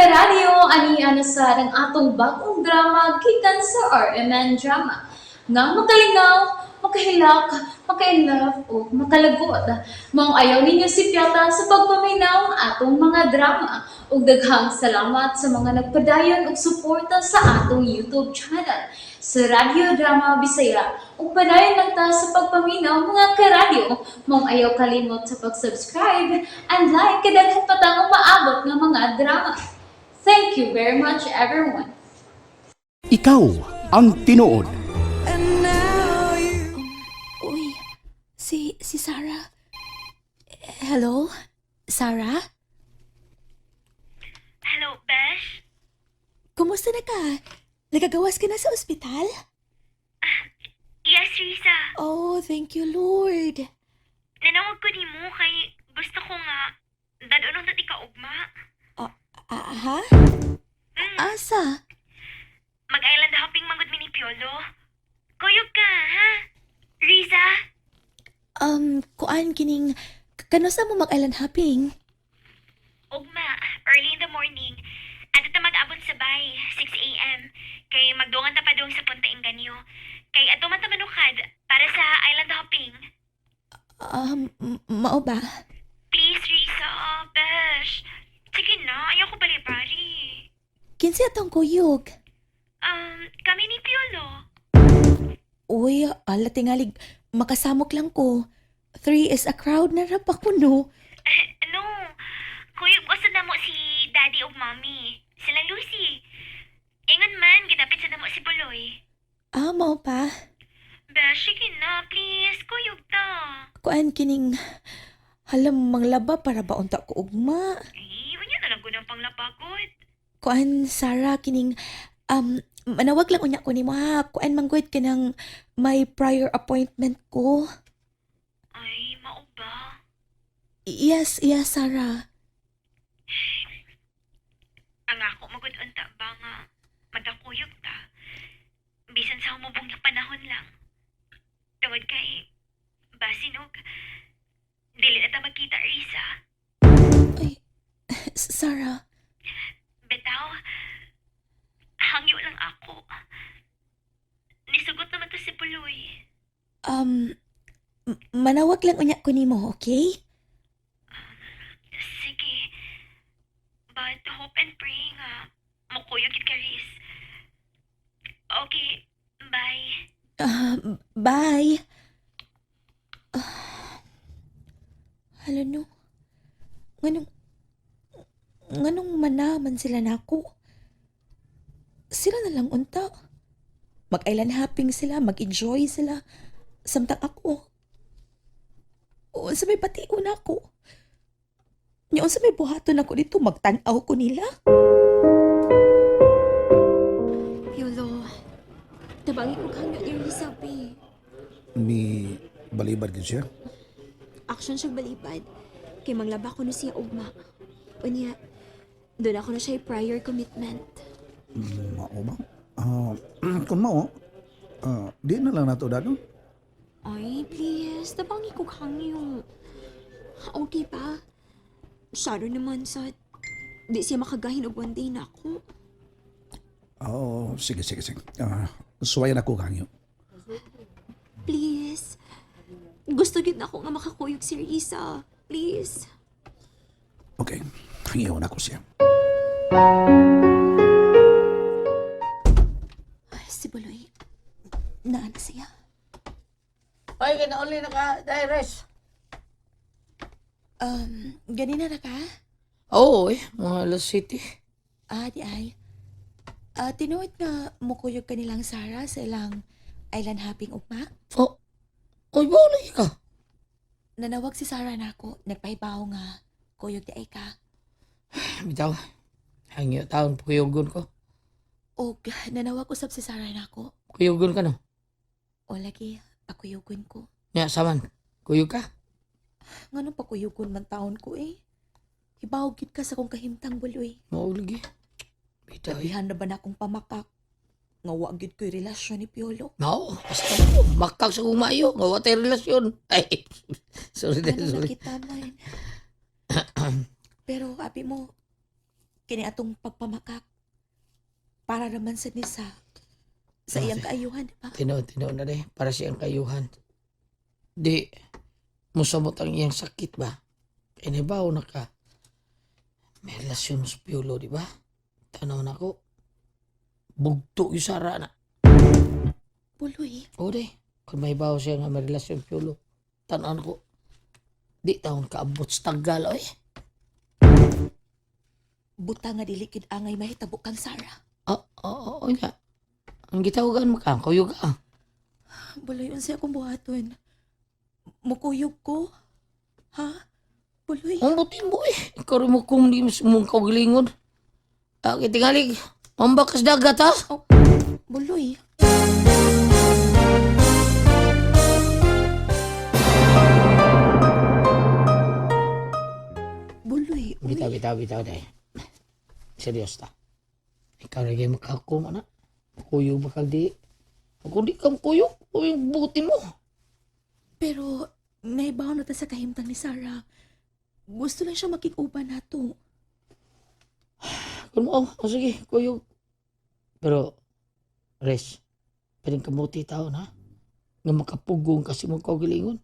karadyo, aniya na sa ng atong bagong drama gikan sa RMN Drama. Nga makalingaw, makahilak, maka-inlove, o makalagod. Maong ayaw ninyo si Piata sa pagpaminaw ang atong mga drama. Ug daghang salamat sa mga nagpadayon ug suporta sa atong YouTube channel sa Radyo Drama Bisaya. Ug padayon lang ta sa pagpaminaw mga karadyo. Maong ayaw kalimot sa pag-subscribe and like kadaghan pa tang maabot ng mga drama. Thank you very much everyone. Ikaw ang tinuod. Uy, si Sarah. Hello? Sarah? Hello, Besh? Kumusta na ka? Nagagawas ka na sa ospital? Yes, Risa. Oh, thank you, Lord. Nanawag ko ni mo kay gusto ko nga dadunong dati ka ugma. Ha? Asa? Mag-island hopping manggod mini Piolo. Kuyog ka, ha? Risa? Kuan kining kano sa mo mag-island hopping? Ugma, early in the morning. Ato ta mag-abot sa bay, 6 a.m. Kay magdungan ta pa doon sa Punta Inganyo. Kay ato man ta manukad para sa island hopping. Mao ba? Please, Risa, Besh. Sige na, ayaw ko bali-bali. Kinsa atong kuyog? Kami ni Piolo. Uy, ala tingalig, makasamok lang ko. 3 is a crowd na rapakuno. No, kuya, gusto na mo si Daddy o Mommy. Silang Lucy. Ingon man, gidapit sa namo si Buloy. Mao pa. Besh, sige na, please. Kuyog ta. Kuan kining halam manglaba para ba unta ko ugma. Ay, wanya na lang ko ng panglapagod. Kuan Sarah kining manawag lang unya ko nimo ha. Kuan manggod ka ng may prior appointment ko. Ay, mao ba? Yes, Sarah. Ang ako magud-unta ba nga madakuyog ta. Bisan sa humubong na panahon lang. Tawad kay basin og dili na ta magkita, Risa. Ay, Sarah. Betaw, hangyo lang ako. Nisugot naman to si Buloy. Manawag lang unya ko nimo, okay? Sige. But hope and pray nga makuyog yun ka, Riz. Okay, bye. Bye. Hala no. Nganong manaman sila nako. Sila na lang unta. Mag-island hopping sila, mag-enjoy sila. Samtang ako. O, sa may patiun ako. Ngayon sa may buhaton ako dito, magtanaw ko nila. Yolo, tabangi ko kang yung sabi. Ni balibad gid siya. Action siya balipad. Kay manglaba ko na siya ugma. Unya, doon ako na siya prior commitment. Mao ba? Kung mao, di na lang nato dadon. Ay, please. Tabangi ko kang yung... Okay pa. Saro naman sa... Di siya makagahin og one day na ako. Sige. Suwayan ako kangyo. Please. Gusto gid na ako nga makakuyog si Risa. Please. Okay, hangiyaw na ko siya. Ay, si Buloy. Naan siya. Ay, kinauli na ka, Dairis. Ganina na ka? Oo, mga alas city. Di ay. Tinuod nga mukuyog ka nilang Sarah sa ilang island hopping ugma. Oh, oy, bawalay ka. Nanawag si Sarah na ako. Nagpahibaw nga. Kuyog di ay ka. Bitaw, hangyo taon kuyugon ko. O, nanawag usap si Sarah na ako. Kuyugon ka no? O, lagi, akuyugon ko. Nya, saman, kuyug ka? Nga nung pakuyugon man taon ko eh. Hibaw gid ka sa kong kahimtang Buloy. Maulig eh. Bitaw eh. Sabihan na ba na akong pamakak? Nga wagid ko'y relasyon ni Piolo. No, basta makag sa umayo, nga watay relasyon. Ay, sorry. Ano na kita man? Pero abi mo, kini atong pagpamakak para naman sa nisa sa iyang kaayuhan, di ba? Tino na de, para siyang kayuhan. Di, musamot ang iyang sakit ba? Inibaw na ka. May relasyon sa Piolo, di ba? Tanaw na ko. Bugto yung Sara na. Puloy, O de, kung may bawa siya nga may relasyon sa Piolo, tanaw na ko. Di taon kaabot sa tagal, oy. buta nga dilikid angay mahitabo kang Sara. Oo nga. Ang gitawagan mo ka, kuyog ka. Puloy, unsa akong buhaton? Mukuyog ko? Ha? Puloy, Ang butin mo eh. Ikaw rin mo kung di mong kaugalingon. Kitingalig, mambakas dagat ha? Buloy. Buloy, uy. Bitaw, day. Serius ta. Ikaw rin kayo makakuma na. Kuyog bakal di. Kung di kang kuyog, yung butin mo. Pero, naibaw na ta sa kahimtang ni Sarah. Gusto lang siya makikuban nato. Kung mo, sige, kuyog. Pero, Res, pwedeng kamuti tao na. Nga makapugong kasi mong kaugalingon.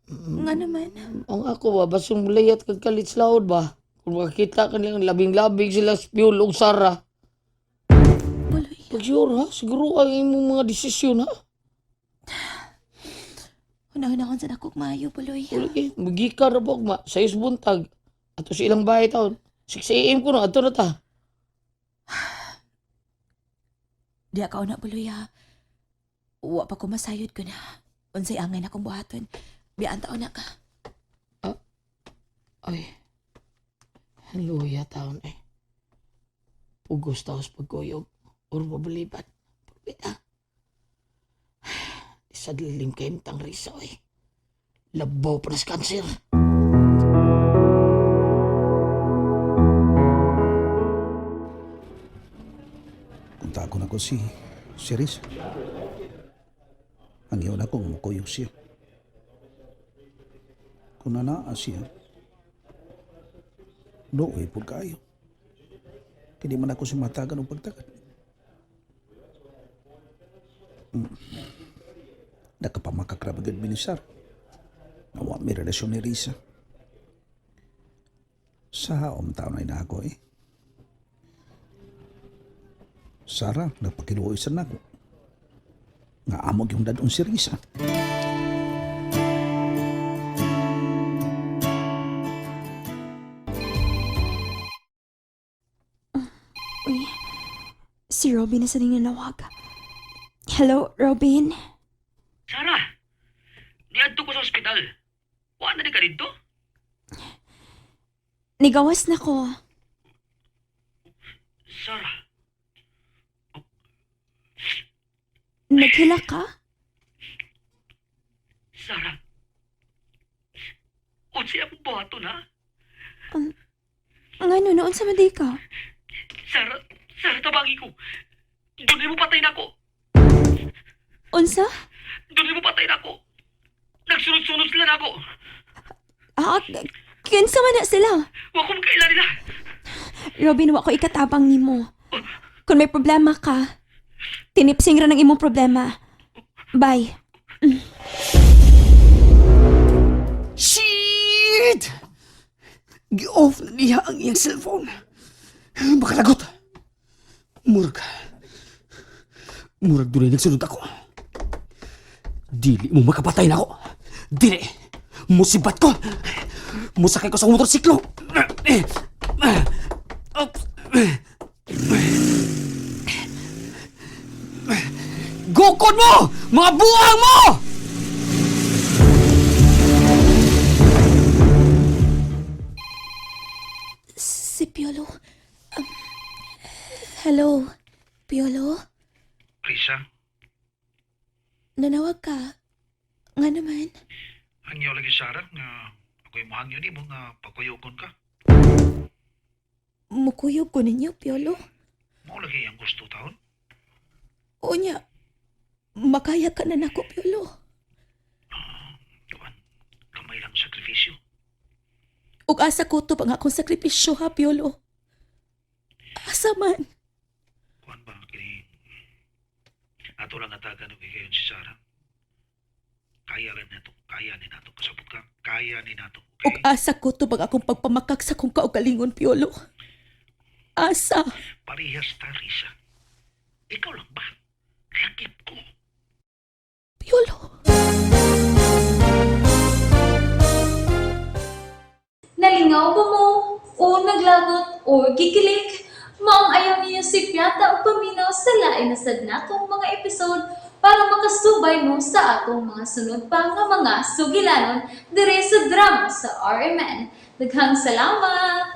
Nga naman. Ang ako ba, basong layat kag kalit sa laod ba? Kung makakita ka nilang labing-labing sila sa Piolo o Sara. Buloy. Pag sure ha, siguro ay imong mga desisyon ha. Hunahunahon sa dakog maayo, Buloy. Uli, magika na po ma, sa buntag. Ato sa ilang bahay taon. 6 AM ko na, ato na ta. Di ako na, Buloy, ha. Wa pa ko masayod ko na. Unsay angay na kong buhaton. Biyaan taon na ka. Ay, haluya taon eh. Pugos taos pagkuyog. Or mabaliban. Pagpita. Isa dilim kayong tang risa eh. Labaw pa na sa cancer. Punta ako na ko si Riz. Ang iyon akong mukuyog siya. Kung nanaa siya, do'y po kayo. Hindi man ako sumatagan o pagtagan. Nakapamakakrabagad minisar. Nawa may relasyon ni Risa. Sa haom taon na ako eh. Sara, nagpakiluoy sa nako. Nga amog yung dadong si Risa. Uy, si Robin na sa ning nanawag. Hello, Robin? Sarah, niadto ko sa ospital. Wa na di ka dito? Nigawas na ko. Sarah, Naghila ka? Sarah. Unsi ang buhaton ha? Ngano, noon sa maday ka? Sarah, tabangi ko. Doon mo patay na ako. Unsa? Doon mo patay na ako. Nagsunod-sunod sila na ako. Kinsa man na sila? Wa ko makailan nila. Robin, wa ko ikatabang nimo. Kung may problema ka, tinipsing ra ng imong problema. Bye. Shit! Gi-off na niya ang iyang cellphone. Makalagot. Murag doon nagsunod ako. Dili mo makapatay na ako. Dili. Musibat ko. Musakay ko sa motorsiklo. Gukod mo! Mga buang mo! Si Piolo. Hello, Piolo? Risa, Nanawag ka? Nga naman. hangyaw lagi Sarah nga ako'y mahangyo ni mo nga pagkuyugon ka. Mukuyog ko ninyo, Piolo. Mo lagi ang gusto taon. O niya, makaya ka na nako, Piolo. Tuan, kamay lang sakripisyo. Ug asa ko to pang akong sakripisyo ha, Piolo. Asa man. Kuan ba kini ato lang atagan og kayon si Sarah. Kaya ni nato kasabot ka. Kaya ni nato. Ug Okay? asa ko to pang akong pagpamakak sa kong kaugalingon, Piolo. Asa. Parehas ta, Risa. Ikaw lang ba? Lakip ko. Piolo. Nalingaw ba mo? O naglagot? O gikilik? Maong ayaw niyo si Piata o paminaw sa lain na sad natong mga episode para makasubay mo sa atong mga sunod pa nga mga sugilanon dire sa drama sa RMN. Daghang salamat!